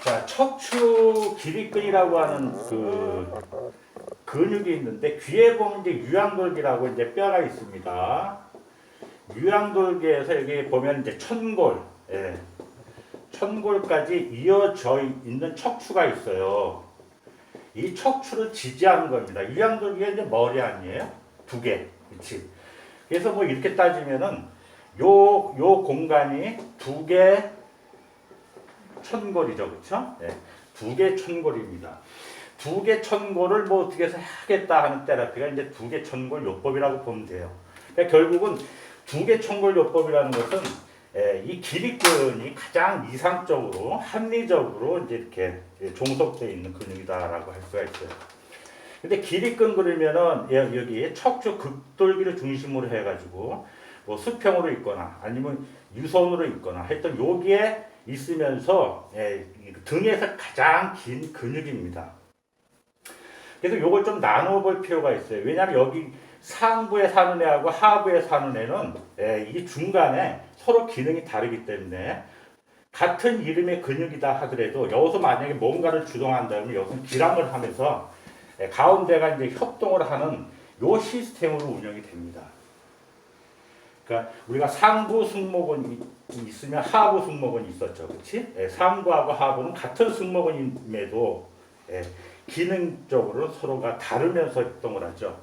자, 척추 기립근이라고 하는 근육이 있는데 귀에 보면 이제 유양돌기라고 이제 뼈가 있습니다. 유양돌기에서 여기 보면 이제 천골, 예, 천골까지 이어져 있는 척추가 있어요. 이 척추를 지지하는 겁니다. 유양돌기가 이제 머리 아니에요? 두 개, 그렇지? 그래서 뭐 이렇게 따지면은 요 공간이 두 개 천골이죠, 그렇죠? 네, 두 개 천골입니다. 두 개 천골을 뭐 어떻게 해서 하겠다 하는 테라피가 이제 두 개 천골 요법이라고 보면 돼요. 그러니까 결국은 두 개 천골 요법이라는 것은 이 기립근이 가장 이상적으로 합리적으로 이제 이렇게 종속되어 있는 근육이다라고 할 수가 있어요. 근데 기립근 그러면은 여기 척추 극돌기를 중심으로 해가지고 뭐 수평으로 있거나 아니면 유선으로 있거나 하여튼 여기에 있으면서 등에서 가장 긴 근육입니다. 그래서 요걸 좀 나누어 볼 필요가 있어요. 왜냐하면 여기 상부에 사는 애하고 하부에 사는 애는 이 중간에 서로 기능이 다르기 때문에 같은 이름의 근육이다 하더라도 여기서 만약에 뭔가를 주동한다면 여기서 기람을 하면서 가운데가 이제 협동을 하는 요 시스템으로 운영이 됩니다. 그러니까 우리가 상부 승모근이 있으면 하부 승모근이 있었죠, 그렇지? 상부하고 하부는 같은 승모근임에도 기능적으로 서로가 다르면서 협동을 하죠.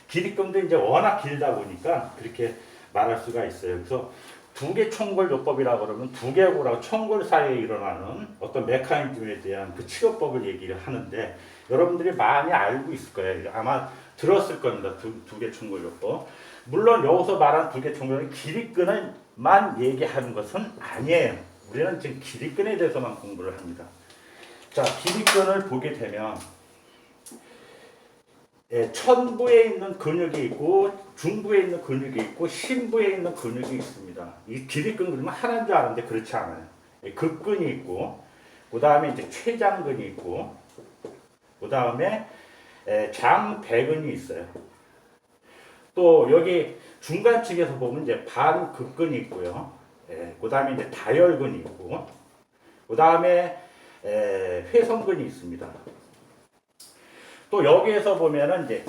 기립근도 이제 워낙 길다 보니까 그렇게 말할 수가 있어요. 그래서 두 개 총골 요법이라고 그러면 두 개 골하고 총골 사이에 일어나는 어떤 메커니즘에 대한 그 치료법을 얘기를 하는데 여러분들이 많이 알고 있을 거예요. 아마 들었을 겁니다. 두 개 총골 요법. 물론 여기서 말한 두 개 총골은 기립근을만 얘기하는 것은 아니에요. 우리는 지금 기립근에 대해서만 공부를 합니다. 자, 기립근을 보게 되면 천부에 있는 근육이 있고 중부에 있는 근육이 있고 심부에 있는 근육이 있습니다. 이 기립근 그러면 하나인 줄 아는데 그렇지 않아요. 극근이 있고 그 다음에 이제 췌장근이 있고 그 다음에 장배근이 있어요. 또 여기 중간 측에서 보면 이제 반극근이 있고요. 그 다음에 이제 다혈근이 있고 그 다음에 회성근이 있습니다. 또 여기에서 보면은 이제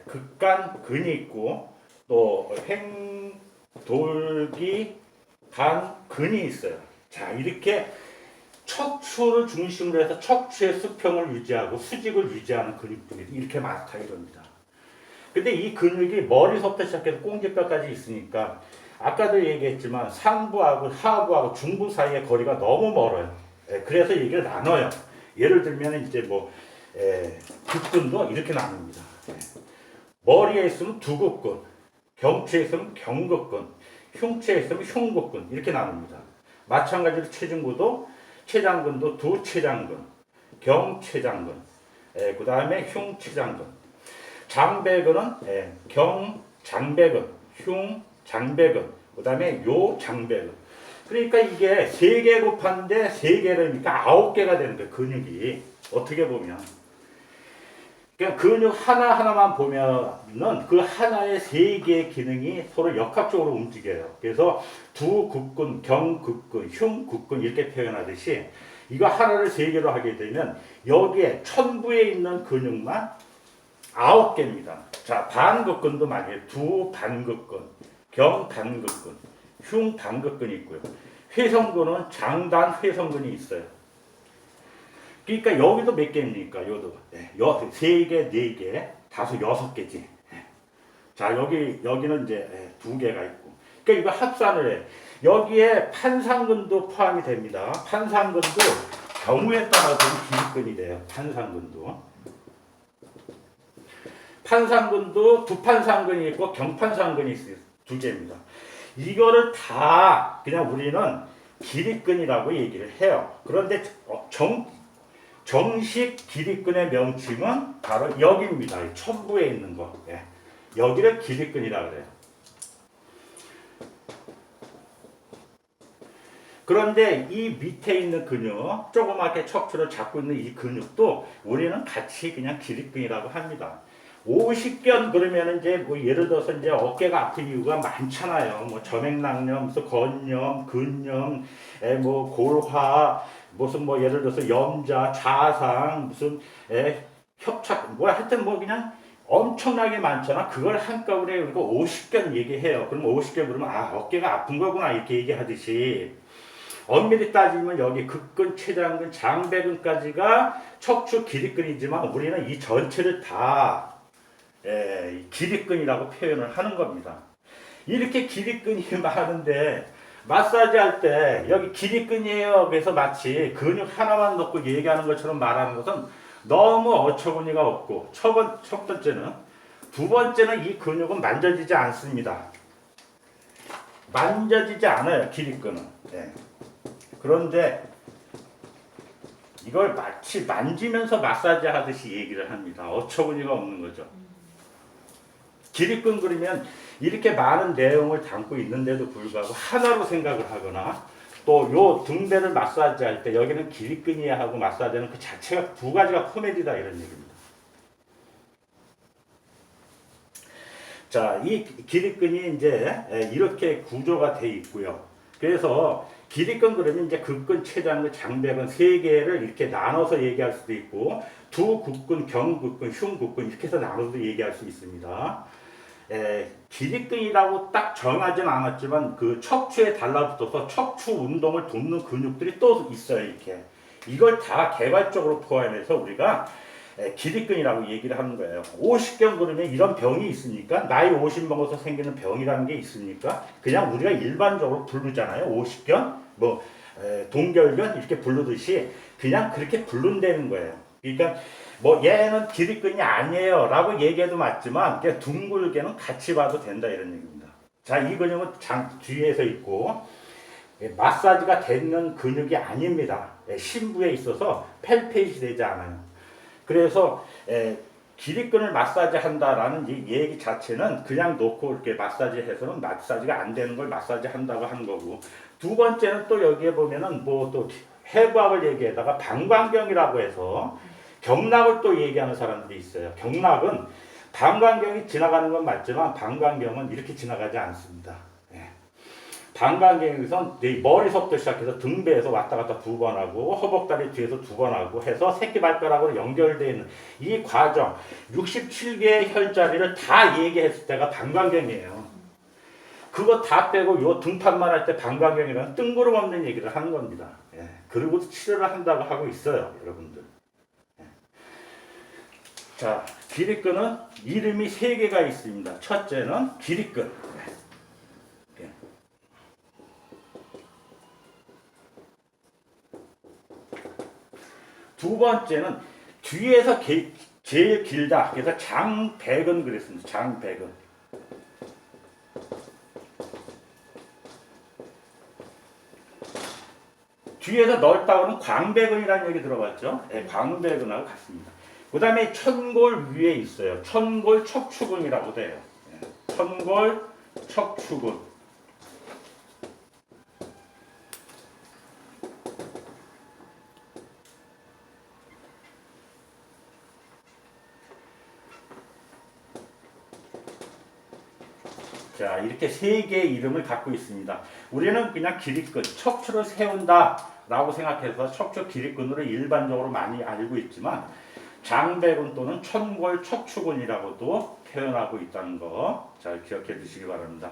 극간근이 있고 또 횡돌기 간근이 있어요. 자, 이렇게 척추를 중심으로 해서 척추의 수평을 유지하고 수직을 유지하는 근육들이 이렇게 많다 이겁니다. 근데 이 근육이 머리서부터 시작해서 꽁지뼈까지 있으니까 아까도 얘기했지만 상부하고 하부하고 중부 사이의 거리가 너무 멀어요. 그래서 얘기를 나눠요. 예를 들면 이제 뭐 극근도 이렇게 나눕니다. 머리에 있으면 두극근, 경추에 있으면 경극근, 흉추에 있으면 흉극근 이렇게 나눕니다. 마찬가지로 췌장근도 두 췌장근, 경췌장근, 그 다음에 흉췌장근, 장배근은 경장배근, 흉장배근, 그 다음에 요장배근. 그러니까 이게 3개 곱하는데 3개라니까 9개가 되는 거예요. 근육이 어떻게 보면. 그러니까 근육 하나하나만 보면은 그 하나의 3개의 기능이 서로 역학적으로 움직여요. 그래서 두극근, 경극근, 흉극근 이렇게 표현하듯이 이거 하나를 3개로 하게 되면 여기에 천부에 있는 근육만 9개입니다. 자, 반극근도 말이에요. 두반극근, 경반극근, 흉반극근이 있고요. 회성근은 장단 회성근이 있어요. 그러니까 여기도 몇 개입니까? 여기도 3개, 4개, 5, 6개지. 자, 여기는 이제 2개가 있고. 그러니까 이거 합산을 해. 여기에 판상근도 포함이 됩니다. 판상근도 경우에 따라서 기립근이 돼요. 판상근도 두판상근이 있고 경판상근이 있어요. 2개입니다. 이거를 다 그냥 우리는 기립근이라고 얘기를 해요. 그런데 정식 기립근의 명칭은 바로 여기입니다. 천부에 있는 거. 여기를 기립근이라고 그래요. 그런데 이 밑에 있는 근육, 조그맣게 척추를 잡고 있는 이 근육도 우리는 같이 그냥 기립근이라고 합니다. 오십견 그러면 이제 뭐 예를 들어서 이제 어깨가 아픈 이유가 많잖아요. 뭐 점액낭염, 건염, 근염, 뭐 골화, 무슨 뭐 예를 들어서 염자, 좌상, 무슨 협착, 뭐 하여튼 뭐 그냥 엄청나게 많잖아. 그걸 한꺼번에 우리가 50견 얘기해요. 그럼 50견 그러면 아 어깨가 아픈 거구나 이렇게 얘기하듯이 엄밀히 따지면 여기 극근, 췌장근, 장배근까지가 척추 기립근이지만 우리는 이 전체를 다 기립근이라고 표현을 하는 겁니다. 이렇게 기립근이 많은데 마사지 할 때 여기 기립근이에요. 그래서 마치 근육 하나만 놓고 얘기하는 것처럼 말하는 것은 너무 어처구니가 없고 첫 번째는 두 번째는 이 근육은 만져지지 않습니다. 만져지지 않아요. 기립근은. 그런데 이걸 마치 만지면서 마사지 하듯이 얘기를 합니다. 어처구니가 없는 거죠. 기립근 그리면 이렇게 많은 내용을 담고 있는데도 불구하고 하나로 생각을 하거나 또 요 등배를 마사지 할 때 여기는 기립근이야 하고 마사지하는 그 자체가 두 가지가 코미디다 이런 얘기입니다. 자, 이 기립근이 이제 이렇게 구조가 돼 있고요. 그래서 기립근 그러면 이제 극근, 췌장근, 장배근 세 개를 이렇게 나눠서 얘기할 수도 있고 두극근, 경극근, 흉극근 이렇게 해서 나눠서 얘기할 수 있습니다. 기립근이라고 딱 정하진 않았지만 그 척추에 달라붙어서 척추 운동을 돕는 근육들이 또 있어요. 이렇게 이걸 다 개발적으로 포함해서 우리가 기립근이라고 얘기를 하는 거예요. 50견 그러면 이런 병이 있으니까 나이 50 먹어서 생기는 병이라는 게 있으니까 그냥 우리가 일반적으로 부르잖아요. 50견 뭐 동결견 이렇게 부르듯이 그냥 그렇게 부른다는 거예요. 그러니까 뭐 얘는 기립근이 아니에요 라고 얘기해도 맞지만 둥글게는 같이 봐도 된다 이런 얘기입니다. 자, 이 근육은 뒤에서 있고 마사지가 되는 근육이 아닙니다. 심부에 있어서 펠페이시 되지 않아요. 그래서 기립근을 마사지 한다라는 이 얘기 자체는 그냥 놓고 이렇게 마사지 해서는 마사지가 안 되는 걸 마사지 한다고 하는 거고 두 번째는 또 여기에 보면은 뭐 또 해부학을 얘기하다가 방광경이라고 해서 경락을 또 얘기하는 사람들이 있어요. 경락은 방광경이 지나가는 건 맞지만 방광경은 이렇게 지나가지 않습니다. 방광경에서 머리서부터 시작해서 등배에서 왔다 갔다 두 번 하고 허벅다리 뒤에서 두 번 하고 해서 새끼발가락으로 연결되어 있는 이 과정 67개의 혈자리를 다 얘기했을 때가 방광경이에요. 그거 다 빼고 요 등판만 할 때 방광경이라는 뜬구름 없는 얘기를 하는 겁니다. 그리고 치료를 한다고 하고 있어요. 여러분들. 자, 기립근은 이름이 세 개가 있습니다. 첫째는 기립근. 두 번째는 뒤에서 제일 길다. 그래서 장배근 그랬습니다. 장배근. 뒤에서 넓다고는 광배근이라는 얘기 들어봤죠? 광배근하고 같습니다. 그 다음에 천골 위에 있어요. 천골 척추근이라고 돼요. 천골 척추근. 자, 이렇게 세 개의 이름을 갖고 있습니다. 우리는 그냥 기립근, 척추를 세운다 라고 생각해서 척추 기립근으로 일반적으로 많이 알고 있지만 장배근 또는 천골 척추근이라고도 표현하고 있다는 거 잘 기억해 두시기 바랍니다.